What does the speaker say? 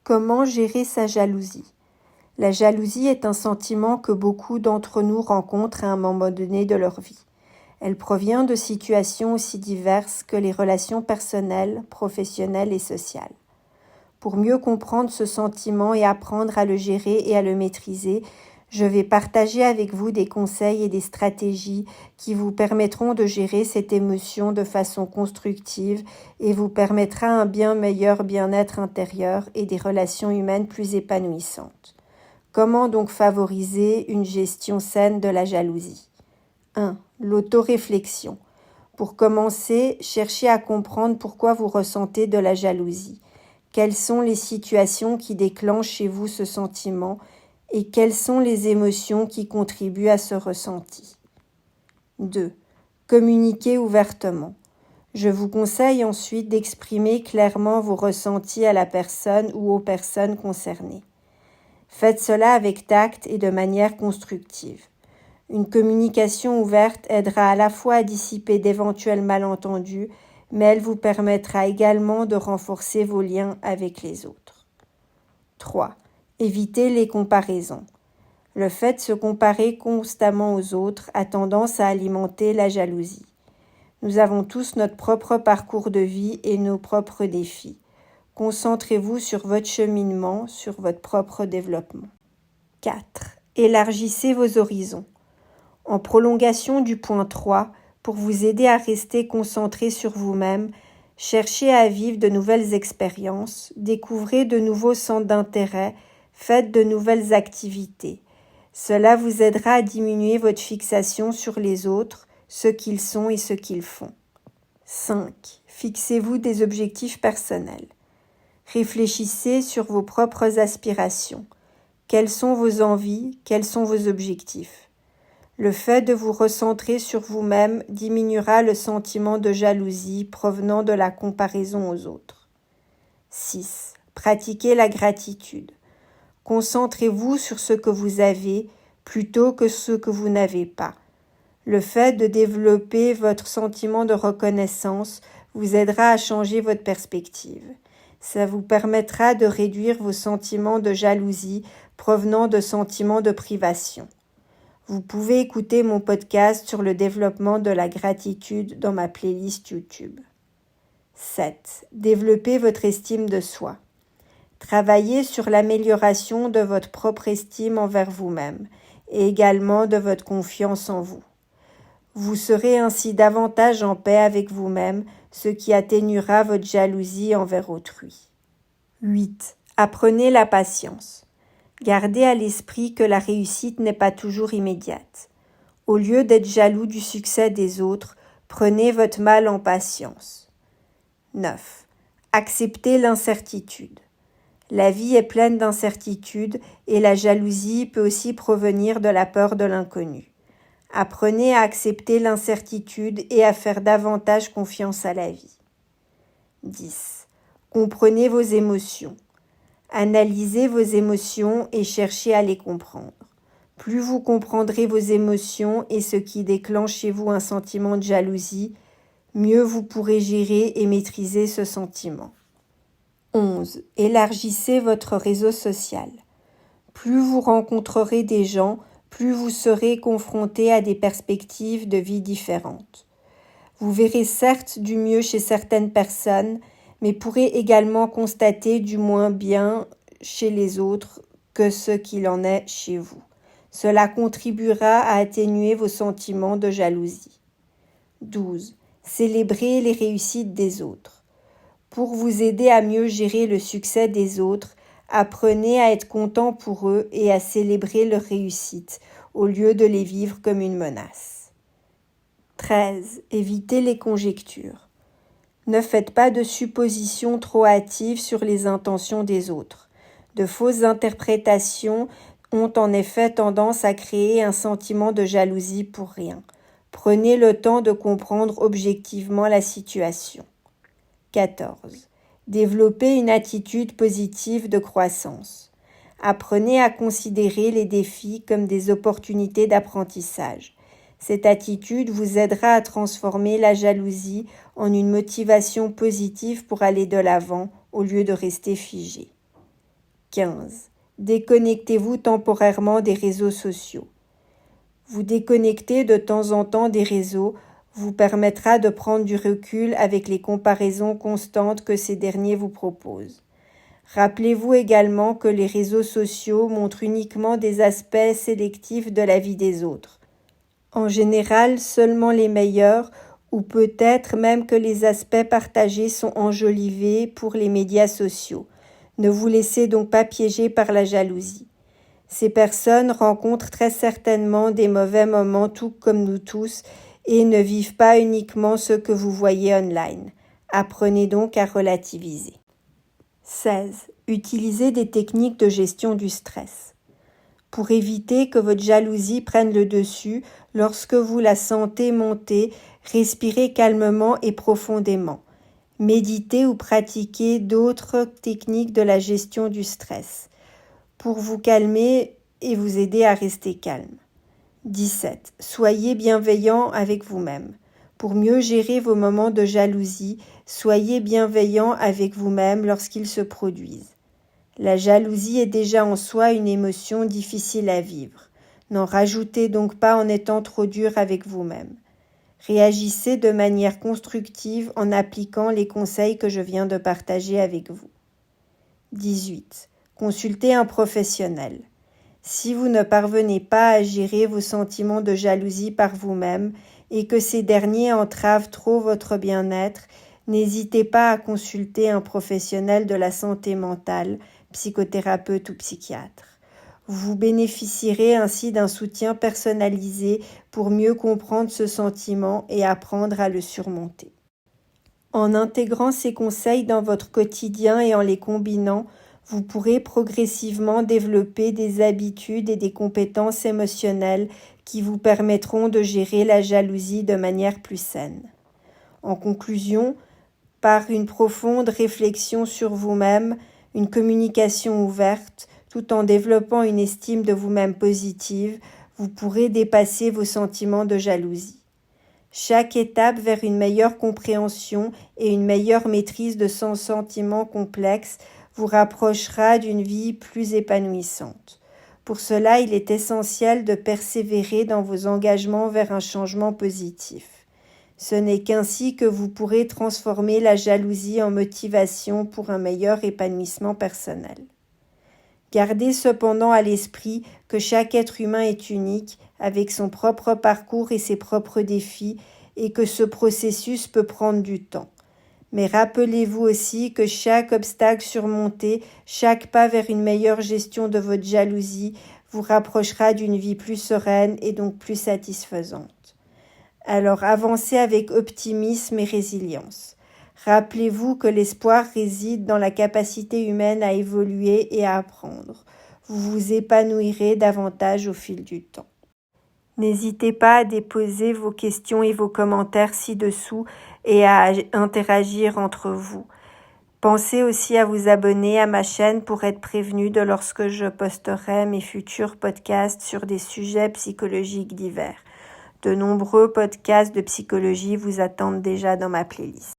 Comment gérer sa jalousie? La jalousie est un sentiment que beaucoup d'entre nous rencontrent à un moment donné de leur vie. Elle provient de situations aussi diverses que les relations personnelles, professionnelles et sociales. Pour mieux comprendre ce sentiment et apprendre à le gérer et à le maîtriser, je vais partager avec vous des conseils et des stratégies qui vous permettront de gérer cette émotion de façon constructive et vous permettra un bien meilleur bien-être intérieur et des relations humaines plus épanouissantes. Comment donc favoriser une gestion saine de la jalousie? 1. L'autoréflexion. Pour commencer, cherchez à comprendre pourquoi vous ressentez de la jalousie. Quelles sont les situations qui déclenchent chez vous ce sentiment et quelles sont les émotions qui contribuent à ce ressenti? 2. Communiquez ouvertement. Je vous conseille ensuite d'exprimer clairement vos ressentis à la personne ou aux personnes concernées. Faites cela avec tact et de manière constructive. Une communication ouverte aidera à la fois à dissiper d'éventuels malentendus, mais elle vous permettra également de renforcer vos liens avec les autres. 3. Évitez les comparaisons. Le fait de se comparer constamment aux autres a tendance à alimenter la jalousie. Nous avons tous notre propre parcours de vie et nos propres défis. Concentrez-vous sur votre cheminement, sur votre propre développement. 4. Élargissez vos horizons. En prolongation du point 3, pour vous aider à rester concentré sur vous-même, cherchez à vivre de nouvelles expériences, découvrez de nouveaux centres d'intérêt, faites de nouvelles activités. Cela vous aidera à diminuer votre fixation sur les autres, ce qu'ils sont et ce qu'ils font. 5. Fixez-vous des objectifs personnels. Réfléchissez sur vos propres aspirations. Quelles sont vos envies? Quels sont vos objectifs? Le fait de vous recentrer sur vous-même diminuera le sentiment de jalousie provenant de la comparaison aux autres. 6. Pratiquez la gratitude. Concentrez-vous sur ce que vous avez plutôt que ce que vous n'avez pas. Le fait de développer votre sentiment de reconnaissance vous aidera à changer votre perspective. Ça vous permettra de réduire vos sentiments de jalousie provenant de sentiments de privation. Vous pouvez écouter mon podcast sur le développement de la gratitude dans ma playlist YouTube. 7. Développez votre estime de soi. Travaillez sur l'amélioration de votre propre estime envers vous-même et également de votre confiance en vous. Vous serez ainsi davantage en paix avec vous-même, ce qui atténuera votre jalousie envers autrui. 8. Apprenez la patience. Gardez à l'esprit que la réussite n'est pas toujours immédiate. Au lieu d'être jaloux du succès des autres, prenez votre mal en patience. 9. Acceptez l'incertitude. La vie est pleine d'incertitudes et la jalousie peut aussi provenir de la peur de l'inconnu. Apprenez à accepter l'incertitude et à faire davantage confiance à la vie. 10. Comprenez vos émotions. Analysez vos émotions et cherchez à les comprendre. Plus vous comprendrez vos émotions et ce qui déclenche chez vous un sentiment de jalousie, mieux vous pourrez gérer et maîtriser ce sentiment. 11. Élargissez votre réseau social. Plus vous rencontrerez des gens, plus vous serez confronté à des perspectives de vie différentes. Vous verrez certes du mieux chez certaines personnes, mais pourrez également constater du moins bien chez les autres que ce qu'il en est chez vous. Cela contribuera à atténuer vos sentiments de jalousie. 12. Célébrez les réussites des autres. Pour vous aider à mieux gérer le succès des autres, apprenez à être content pour eux et à célébrer leurs réussites, au lieu de les vivre comme une menace. 13. Évitez les conjectures. Ne faites pas de suppositions trop hâtives sur les intentions des autres. De fausses interprétations ont en effet tendance à créer un sentiment de jalousie pour rien. Prenez le temps de comprendre objectivement la situation. 14. Développez une attitude positive de croissance. Apprenez à considérer les défis comme des opportunités d'apprentissage. Cette attitude vous aidera à transformer la jalousie en une motivation positive pour aller de l'avant au lieu de rester figé. 15. Déconnectez-vous temporairement des réseaux sociaux. Vous déconnecter de temps en temps des réseaux vous permettra de prendre du recul avec les comparaisons constantes que ces derniers vous proposent. Rappelez-vous également que les réseaux sociaux montrent uniquement des aspects sélectifs de la vie des autres. En général, seulement les meilleurs, ou peut-être même que les aspects partagés sont enjolivés pour les médias sociaux. Ne vous laissez donc pas piéger par la jalousie. Ces personnes rencontrent très certainement des mauvais moments tout comme nous tous et ne vivent pas uniquement ce que vous voyez online. Apprenez donc à relativiser. 16. Utilisez des techniques de gestion du stress. Pour éviter que votre jalousie prenne le dessus, lorsque vous la sentez monter, respirez calmement et profondément. Méditez ou pratiquez d'autres techniques de la gestion du stress pour vous calmer et vous aider à rester calme. 17. Soyez bienveillant avec vous-même. Pour mieux gérer vos moments de jalousie, soyez bienveillant avec vous-même lorsqu'ils se produisent. La jalousie est déjà en soi une émotion difficile à vivre. N'en rajoutez donc pas en étant trop dur avec vous-même. Réagissez de manière constructive en appliquant les conseils que je viens de partager avec vous. 18. Consultez un professionnel. Si vous ne parvenez pas à gérer vos sentiments de jalousie par vous-même et que ces derniers entravent trop votre bien-être, n'hésitez pas à consulter un professionnel de la santé mentale, psychothérapeute ou psychiatre. Vous bénéficierez ainsi d'un soutien personnalisé pour mieux comprendre ce sentiment et apprendre à le surmonter. En intégrant ces conseils dans votre quotidien et en les combinant, vous pourrez progressivement développer des habitudes et des compétences émotionnelles qui vous permettront de gérer la jalousie de manière plus saine. En conclusion, par une profonde réflexion sur vous-même, une communication ouverte, tout en développant une estime de vous-même positive, vous pourrez dépasser vos sentiments de jalousie. Chaque étape vers une meilleure compréhension et une meilleure maîtrise de son sentiment complexe vous rapprochera d'une vie plus épanouissante. Pour cela, il est essentiel de persévérer dans vos engagements vers un changement positif. Ce n'est qu'ainsi que vous pourrez transformer la jalousie en motivation pour un meilleur épanouissement personnel. Gardez cependant à l'esprit que chaque être humain est unique, avec son propre parcours et ses propres défis, et que ce processus peut prendre du temps. Mais rappelez-vous aussi que chaque obstacle surmonté, chaque pas vers une meilleure gestion de votre jalousie vous rapprochera d'une vie plus sereine et donc plus satisfaisante. Alors avancez avec optimisme et résilience. Rappelez-vous que l'espoir réside dans la capacité humaine à évoluer et à apprendre. Vous vous épanouirez davantage au fil du temps. N'hésitez pas à déposer vos questions et vos commentaires ci-dessous et à interagir entre vous. Pensez aussi à vous abonner à ma chaîne pour être prévenu de lorsque je posterai mes futurs podcasts sur des sujets psychologiques divers. De nombreux podcasts de psychologie vous attendent déjà dans ma playlist.